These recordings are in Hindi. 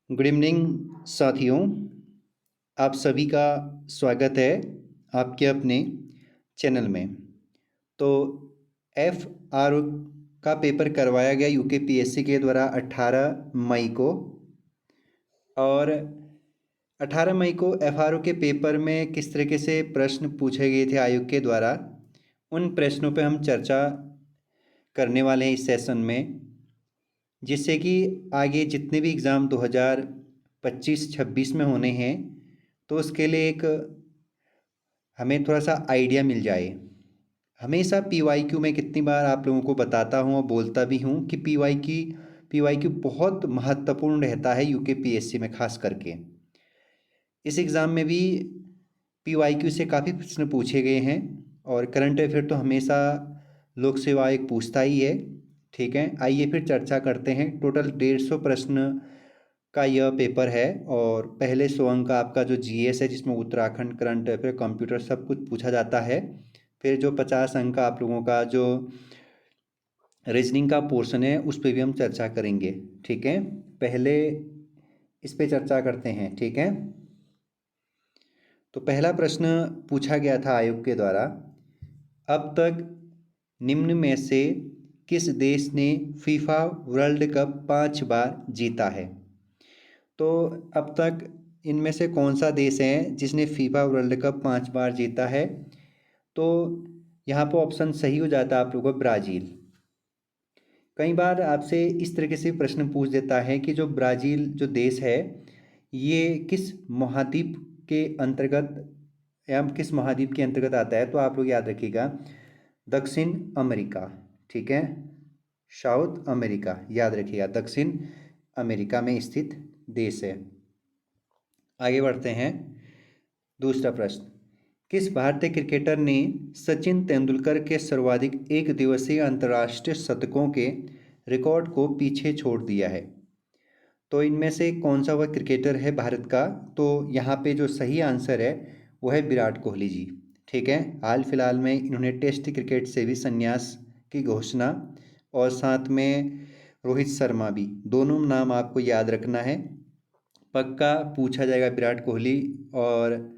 गुड इवनिंग साथियों, आप सभी का स्वागत है आपके अपने चैनल में। तो एफ आर का पेपर करवाया गया यूकेपीएससी के द्वारा 18 मई को, और 18 मई को एफ आर ओ के पेपर में किस तरीके से प्रश्न पूछे गए थे आयोग के द्वारा, उन प्रश्नों पे हम चर्चा करने वाले हैं इस सेशन में, जिससे कि आगे जितने भी एग्ज़ाम 2025-26 में होने हैं तो उसके लिए एक हमें थोड़ा सा आइडिया मिल जाए। हमेशा पीवाईक्यू में कितनी बार आप लोगों को बताता हूँ और बोलता भी हूँ कि पीवाईक्यू बहुत महत्वपूर्ण रहता है यूकेपीएससी में। खास करके इस एग्ज़ाम में भी पीवाईक्यू से काफ़ी प्रश्न पूछे गए हैं, और करंट अफेयर तो हमेशा लोक सेवा आयोग पूछता ही है। ठीक है, आइए फिर चर्चा करते हैं। टोटल 150 प्रश्न का यह पेपर है, और पहले 100 अंक का आपका जो जीएस है, जिसमें उत्तराखंड, करंट अफेयर, कंप्यूटर सब कुछ पूछा जाता है। फिर जो 50 अंक का आप लोगों का जो रीजनिंग का पोर्शन है, उस पर भी हम चर्चा करेंगे। ठीक है, पहले इस पे चर्चा करते हैं। ठीक है, तो पहला प्रश्न पूछा गया था आयोग के द्वारा, अब तक निम्न में से किस देश ने फीफा वर्ल्ड कप 5 बार जीता है? तो अब तक इनमें से कौन सा देश है जिसने फीफा वर्ल्ड कप 5 बार जीता है? तो यहाँ पर ऑप्शन सही हो जाता है आप लोगों को ब्राज़ील। कई बार आपसे इस तरीके से प्रश्न पूछ देता है कि जो ब्राज़ील जो देश है, ये किस महाद्वीप के अंतर्गत या किस महाद्वीप के अंतर्गत आता है? तो आप लोग याद रखिएगा, दक्षिण अमेरिका। ठीक है, साउथ अमेरिका, याद रखिएगा, दक्षिण अमेरिका में स्थित देश है। आगे बढ़ते हैं। दूसरा प्रश्न, किस भारतीय क्रिकेटर ने सचिन तेंदुलकर के सर्वाधिक एक दिवसीय अंतर्राष्ट्रीय शतकों के रिकॉर्ड को पीछे छोड़ दिया है? तो इनमें से कौन सा वह क्रिकेटर है भारत का? तो यहाँ पे जो सही आंसर है वो है विराट कोहली जी। ठीक है, हाल फिलहाल में इन्होंने टेस्ट क्रिकेट से भी संन्यास की घोषणा, और साथ में रोहित शर्मा भी, दोनों नाम आपको याद रखना है। पक्का पूछा जाएगा विराट कोहली और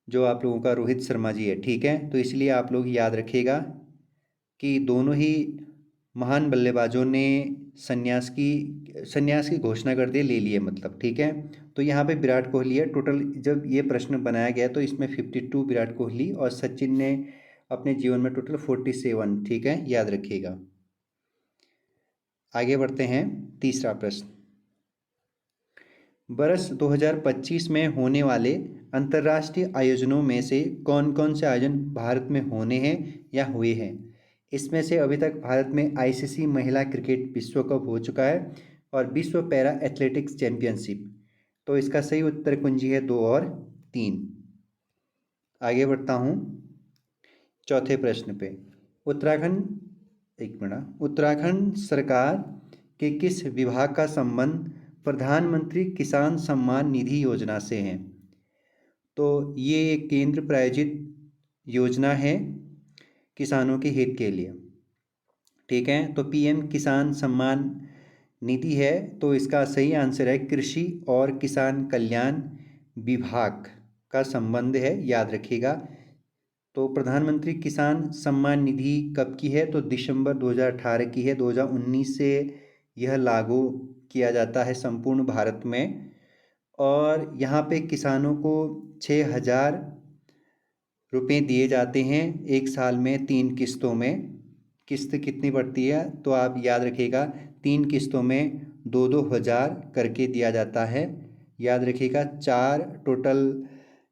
जो आप लोगों का रोहित शर्मा जी है। ठीक है, तो इसलिए आप लोग याद रखिएगा कि दोनों ही महान बल्लेबाजों ने संन्यास की घोषणा कर दी, ले लिए मतलब। ठीक है, तो यहाँ पे विराट कोहली है। टोटल जब ये प्रश्न बनाया गया तो इसमें 52 विराट कोहली, और सचिन ने अपने जीवन में टोटल 47। ठीक है, याद रखिएगा। आगे बढ़ते हैं। तीसरा प्रश्न, वर्ष 2025 में होने वाले अंतर्राष्ट्रीय आयोजनों में से कौन कौन से आयोजन भारत में होने हैं या हुए हैं? इसमें से अभी तक भारत में आईसीसी महिला क्रिकेट विश्व कप हो चुका है, और विश्व पैरा एथलेटिक्स चैंपियनशिप। तो इसका सही उत्तर कुंजी है 2 और 3। आगे बढ़ता हूँ चौथे प्रश्न पे। उत्तराखंड सरकार के किस विभाग का संबंध प्रधानमंत्री किसान सम्मान निधि योजना से है? तो ये एक केंद्र प्रायोजित योजना है किसानों के हित के लिए। ठीक है, तो पीएम किसान सम्मान निधि है, तो इसका सही आंसर है कृषि और किसान कल्याण विभाग का संबंध है, याद रखिएगा। तो प्रधानमंत्री किसान सम्मान निधि कब की है? तो दिसंबर 2018 की है। 2019 से यह लागू किया जाता है संपूर्ण भारत में, और यहाँ पे किसानों को 6,000 रुपये दिए जाते हैं एक साल में 3 किस्तों में। किस्त कितनी पड़ती है? तो आप याद रखिएगा, 3 किस्तों में 2-2 हज़ार करके दिया जाता है। याद रखिएगा, 4 टोटल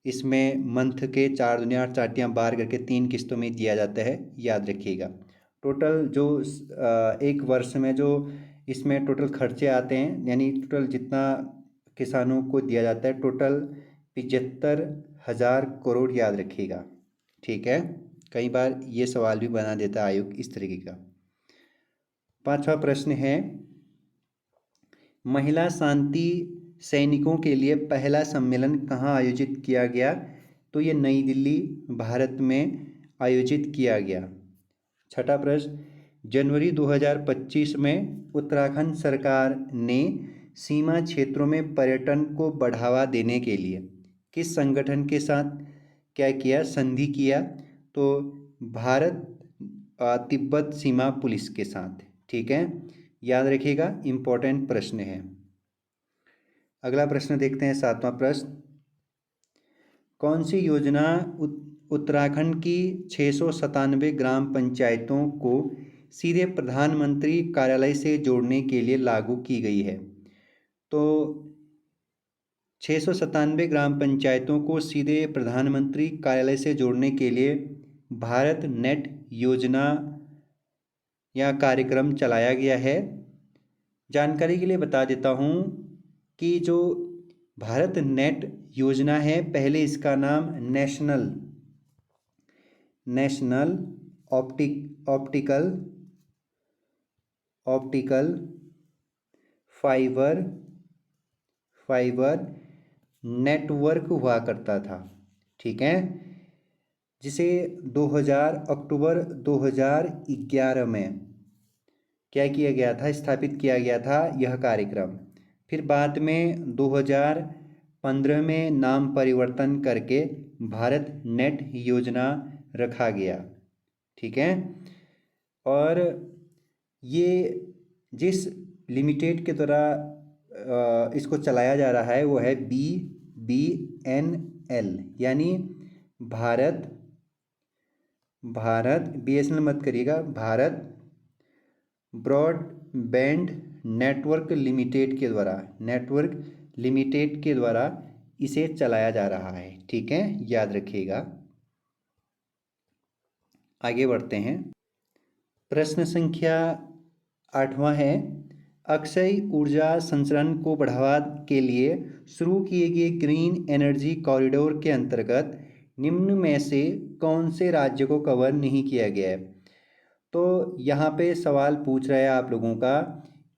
इसमें मंथ के 4 दूनी 8 चाटियाँ बार करके 3 किस्तों में दिया जाता है, याद रखिएगा। टोटल जो एक वर्ष में जो इसमें टोटल खर्चे आते हैं, यानी टोटल जितना किसानों को दिया जाता है, टोटल 75,000 करोड़, याद रखिएगा। ठीक है, कई बार ये सवाल भी बना देता है आयोग इस तरीके का। पांचवा प्रश्न है, महिला शांति सैनिकों के लिए पहला सम्मेलन कहाँ आयोजित किया गया? तो ये नई दिल्ली, भारत में आयोजित किया गया। छठा प्रश्न, जनवरी 2025 में उत्तराखंड सरकार ने सीमा क्षेत्रों में पर्यटन को बढ़ावा देने के लिए किस संगठन के साथ क्या किया, संधि किया? तो भारत तिब्बत सीमा पुलिस के साथ। ठीक है, याद रखिएगा, इम्पोर्टेंट प्रश्न है। अगला प्रश्न देखते हैं, 7वां प्रश्न। कौन सी योजना उत्तराखंड की 697 ग्राम पंचायतों को सीधे प्रधानमंत्री कार्यालय से जोड़ने के लिए लागू की गई है? तो 697 ग्राम पंचायतों को सीधे प्रधानमंत्री कार्यालय से जोड़ने के लिए भारत नेट योजना या कार्यक्रम चलाया गया है। जानकारी के लिए बता देता हूँ कि जो भारत नेट योजना है, पहले इसका नाम नेशनल ऑप्टिकल फाइबर नेटवर्क हुआ करता था। ठीक है, जिसे अक्टूबर 2011 में क्या किया गया था, स्थापित किया गया था यह कार्यक्रम। फिर बाद में 2015 में नाम परिवर्तन करके भारत नेट योजना रखा गया। ठीक है, और ये जिस लिमिटेड के द्वारा इसको चलाया जा रहा है वो है BBNL, यानी भारत BSNL मत करिएगा, भारत ब्रॉडबैंड नेटवर्क लिमिटेड के द्वारा इसे चलाया जा रहा है। ठीक है, याद रखिएगा। आगे बढ़ते हैं, प्रश्न संख्या 8वां है। अक्षय ऊर्जा संचरण को बढ़ावा के लिए शुरू किए गए ग्रीन एनर्जी कॉरिडोर के अंतर्गत निम्न में से कौन से राज्य को कवर नहीं किया गया है? तो यहाँ पे सवाल पूछ रहा है आप लोगों का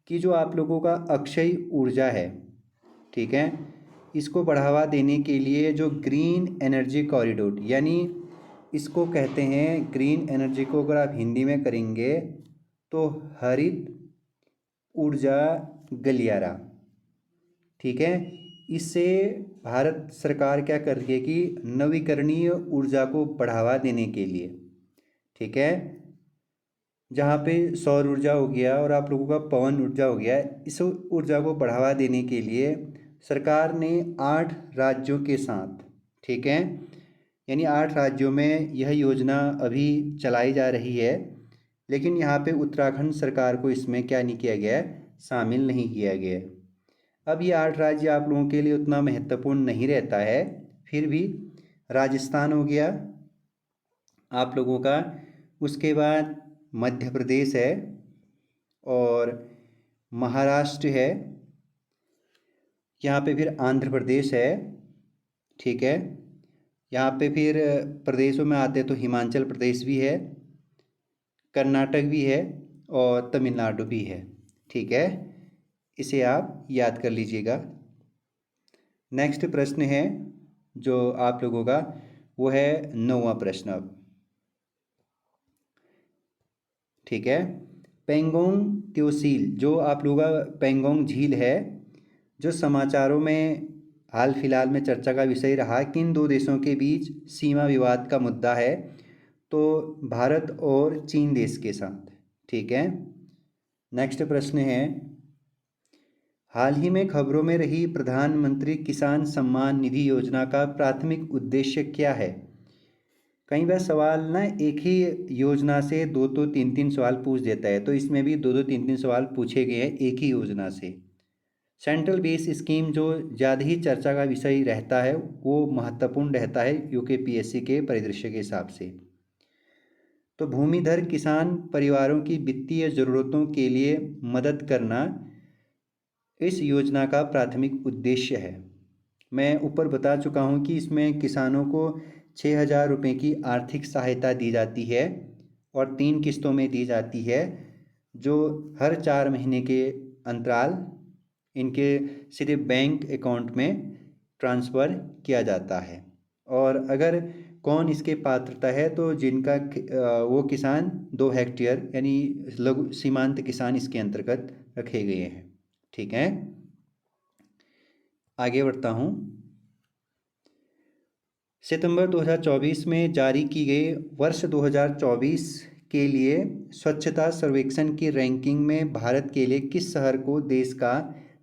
कि जो आप लोगों का अक्षय ऊर्जा है, ठीक है, इसको बढ़ावा देने के लिए जो ग्रीन एनर्जी कॉरिडोर, यानी इसको कहते हैं ग्रीन एनर्जी को अगर आप हिंदी में करेंगे तो हरित ऊर्जा गलियारा। ठीक है, इससे भारत सरकार क्या कर रही है कि नवीकरणीय ऊर्जा को बढ़ावा देने के लिए, ठीक है, जहाँ पे सौर ऊर्जा हो गया और आप लोगों का पवन ऊर्जा हो गया, इस ऊर्जा को बढ़ावा देने के लिए सरकार ने 8 राज्यों के साथ, ठीक है, यानी 8 राज्यों में यह योजना अभी चलाई जा रही है, लेकिन यहाँ पे उत्तराखंड सरकार को इसमें क्या नहीं किया गया है, शामिल नहीं किया गया। अब ये 8 राज्य आप लोगों के लिए उतना महत्वपूर्ण नहीं रहता है, फिर भी राजस्थान हो गया आप लोगों का, उसके बाद मध्य प्रदेश है और महाराष्ट्र है, यहाँ पे फिर आंध्र प्रदेश है, ठीक है, यहाँ पे फिर प्रदेशों में आते तो हिमाचल प्रदेश भी है, कर्नाटक भी है और तमिलनाडु भी है। ठीक है, इसे आप याद कर लीजिएगा। नेक्स्ट प्रश्न है जो आप लोगों का, वो है 9वां प्रश्न अब। ठीक है, पेंगोंग त्योसील, जो आप लोगों का पेंगोंग झील है, जो समाचारों में हाल फिलहाल में चर्चा का विषय रहा, किन 2 देशों के बीच सीमा विवाद का मुद्दा है? तो भारत और चीन देश के साथ। ठीक है, नेक्स्ट प्रश्न है, हाल ही में खबरों में रही प्रधानमंत्री किसान सम्मान निधि योजना का प्राथमिक उद्देश्य क्या है? कई बार सवाल ना एक ही योजना से 2 3 सवाल पूछ देता है, तो इसमें भी 2 3 सवाल पूछे गए हैं एक ही योजना से। सेंट्रल बेस स्कीम जो ज़्यादा ही चर्चा का विषय रहता है, वो महत्वपूर्ण रहता है UPSC के परिदृश्य के हिसाब से। तो भूमिधर किसान परिवारों की वित्तीय ज़रूरतों के लिए मदद करना इस योजना का प्राथमिक उद्देश्य है। मैं ऊपर बता चुका हूँ कि इसमें किसानों को 6,000 रुपये की आर्थिक सहायता दी जाती है और 3 किस्तों में दी जाती है, जो हर 4 महीने के अंतराल इनके सीधे बैंक अकाउंट में ट्रांसफ़र किया जाता है। और अगर कौन इसके पात्रता है, तो जिनका वो किसान 2 हेक्टेयर यानी लघु सीमांत किसान इसके अंतर्गत रखे गए हैं। ठीक है, आगे बढ़ता हूँ। सितंबर 2024 में जारी की गई वर्ष 2024 के लिए स्वच्छता सर्वेक्षण की रैंकिंग में भारत के लिए किस शहर को देश का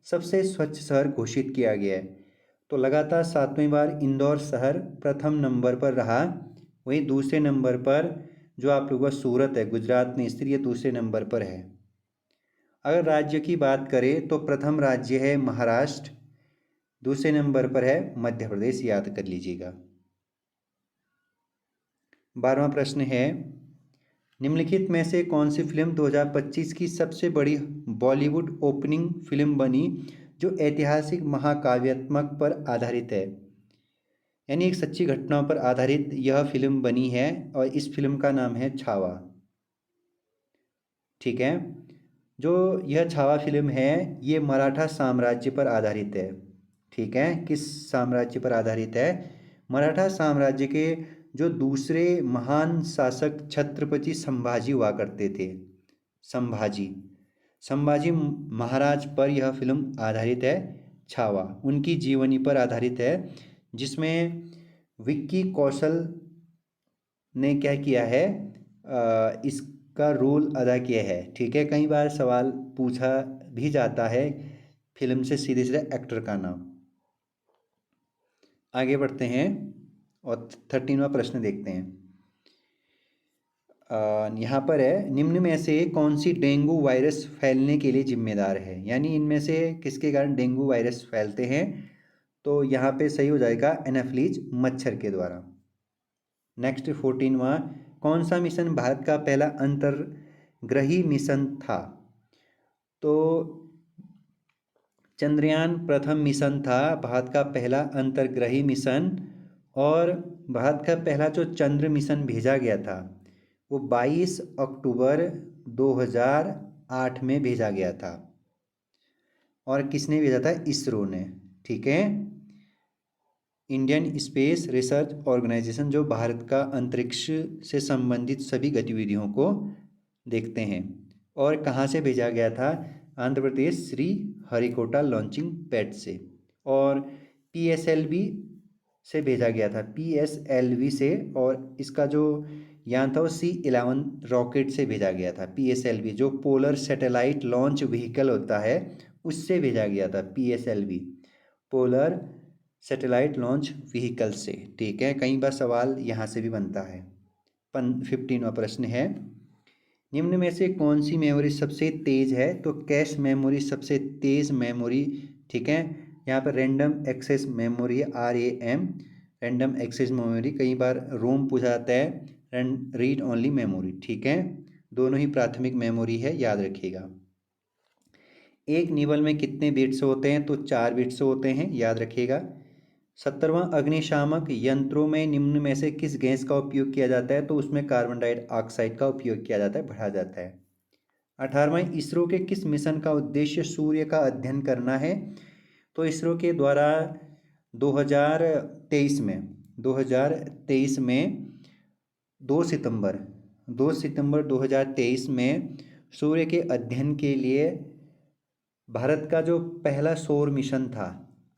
सबसे स्वच्छ शहर घोषित किया गया है? तो लगातार 7वीं बार इंदौर शहर प्रथम नंबर पर रहा। वहीं दूसरे नंबर पर जो आप लोगों का सूरत है गुजरात में स्थित, ये दूसरे नंबर पर है। अगर राज्य की बात करें तो प्रथम राज्य है महाराष्ट्र, दूसरे नंबर पर है मध्य प्रदेश, याद कर लीजिएगा। 12वां प्रश्न है, निम्नलिखित में से कौन सी फिल्म 2025 की सबसे बड़ी बॉलीवुड ओपनिंग फिल्म बनी जो ऐतिहासिक महाकाव्यात्मक पर आधारित है? यानी एक सच्ची घटनाओं पर आधारित यह फिल्म बनी है और इस फिल्म का नाम है छावा। ठीक है, जो यह छावा फिल्म है ये मराठा साम्राज्य पर आधारित है। ठीक है, किस साम्राज्य पर आधारित है? मराठा साम्राज्य के जो दूसरे महान शासक छत्रपति संभाजी हुआ करते थे, संभाजी महाराज पर यह फिल्म आधारित है छावा। उनकी जीवनी पर आधारित है, जिसमें विक्की कौशल ने क्या किया है, इसका रोल अदा किया है। ठीक है, कई बार सवाल पूछा भी जाता है फिल्म से सीधे सीधे एक्टर का नाम। आगे बढ़ते हैं और 13वां प्रश्न देखते हैं। यहाँ पर है, निम्न में से कौन सी डेंगू वायरस फैलने के लिए जिम्मेदार है? यानी इनमें से किसके कारण डेंगू वायरस फैलते हैं? तो यहाँ पे सही हो जाएगा एनाफ्लीज मच्छर के द्वारा। नेक्स्ट 14वां, कौन सा मिशन भारत का पहला अंतर्ग्रही मिशन था? तो चंद्रयान प्रथम मिशन था भारत का पहला अंतर्ग्रही मिशन, और भारत का पहला जो चंद्र मिशन भेजा गया था वो 22 अक्टूबर 2008 में भेजा गया था। और किसने भेजा था? इसरो ने। ठीक है, इंडियन स्पेस रिसर्च ऑर्गेनाइजेशन, जो भारत का अंतरिक्ष से संबंधित सभी गतिविधियों को देखते हैं। और कहाँ से भेजा गया था? आंध्र प्रदेश श्री हरिकोटा लॉन्चिंग पैड से। और PSLV से भेजा गया था, PSLV से। और इसका जो यान था वो C11 रॉकेट से भेजा गया था। PSLV जो पोलर सैटेलाइट लॉन्च व्हीकल होता है उससे भेजा गया था, PSLV polar satellite launch vehicle से। ठीक है, कई बार सवाल यहाँ से भी बनता है। 15वां प्रश्न है, निम्न में से कौन सी मेमोरी सबसे तेज है? तो कैश मेमोरी सबसे तेज मेमोरी। ठीक है, यहाँ पर रैंडम एक्सेस मेमोरी है, RAM रैंडम एक्सेस मेमोरी। कई बार रोम पूछा जाता है, रीड ओनली मेमोरी। ठीक है, दोनों ही प्राथमिक मेमोरी है, याद रखिएगा। एक निबल में कितने बिट्स होते हैं? तो 4 बिट्स होते हैं, याद रखिएगा। 17वां, अग्निशामक यंत्रों में निम्न में से किस गैस का उपयोग किया जाता है? तो उसमें कार्बन डाइऑक्साइड का उपयोग किया जाता है, बढ़ा जाता है। 18वां, इसरो के किस मिशन का उद्देश्य सूर्य का अध्ययन करना है? तो इसरो के द्वारा 2023 में 2 सितंबर 2023 में सूर्य के अध्ययन के लिए भारत का जो पहला सौर मिशन था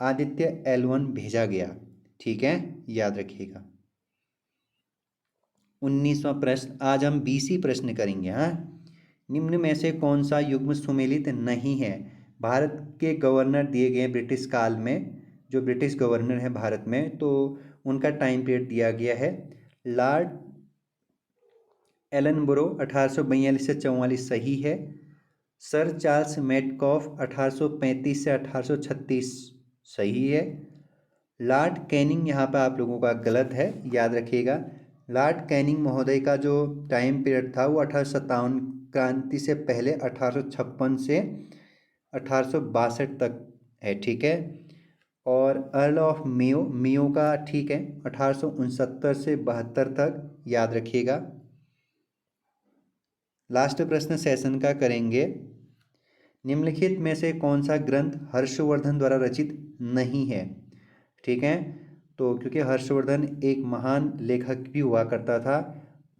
आदित्य L1 भेजा गया। ठीक है, याद रखिएगा। 19वां प्रश्न, आज हम 20 प्रश्न करेंगे। हाँ, निम्न में से कौन सा युग्म सुमेलित नहीं है? भारत के गवर्नर दिए गए ब्रिटिश काल में, जो ब्रिटिश गवर्नर है भारत में, तो उनका टाइम पीरियड दिया गया है। लॉर्ड एलनब्रो 1842 से 44 सही है। सर चार्ल्स मेटकॉफ 1835 से 1836 सही है। लॉर्ड कैनिंग यहाँ पर आप लोगों का गलत है, याद रखिएगा। लॉर्ड कैनिंग महोदय का जो टाइम पीरियड था वो 1857 क्रांति से पहले 1856 से 1862 तक है। ठीक है, और अर्ल ऑफ मियो का ठीक है 1869 से 72 तक, याद रखिएगा। लास्ट प्रश्न सेशन का करेंगे, निम्नलिखित में से कौन सा ग्रंथ हर्षवर्धन द्वारा रचित नहीं है? ठीक है, तो क्योंकि हर्षवर्धन एक महान लेखक भी हुआ करता था,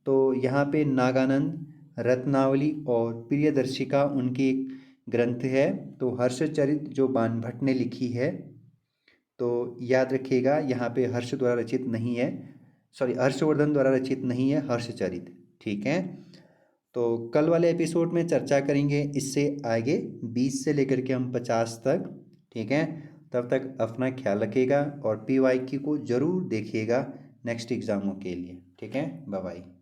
तो यहाँ पे नागानंद, रत्नावली और प्रियदर्शिका उनकी एक ग्रंथ है। तो हर्षचरित जो बाणभट्ट ने लिखी है तो याद रखिएगा यहाँ पे हर्ष द्वारा रचित नहीं है, सॉरी हर्षवर्धन द्वारा रचित नहीं है, हर्षचरित। ठीक है, तो कल वाले एपिसोड में चर्चा करेंगे इससे आगे 20 से लेकर के हम 50 तक। ठीक है, तब तक अपना ख्याल रखिएगा और PYQ को ज़रूर देखिएगा नेक्स्ट एग्ज़ामों के लिए। ठीक है, बाय बाय।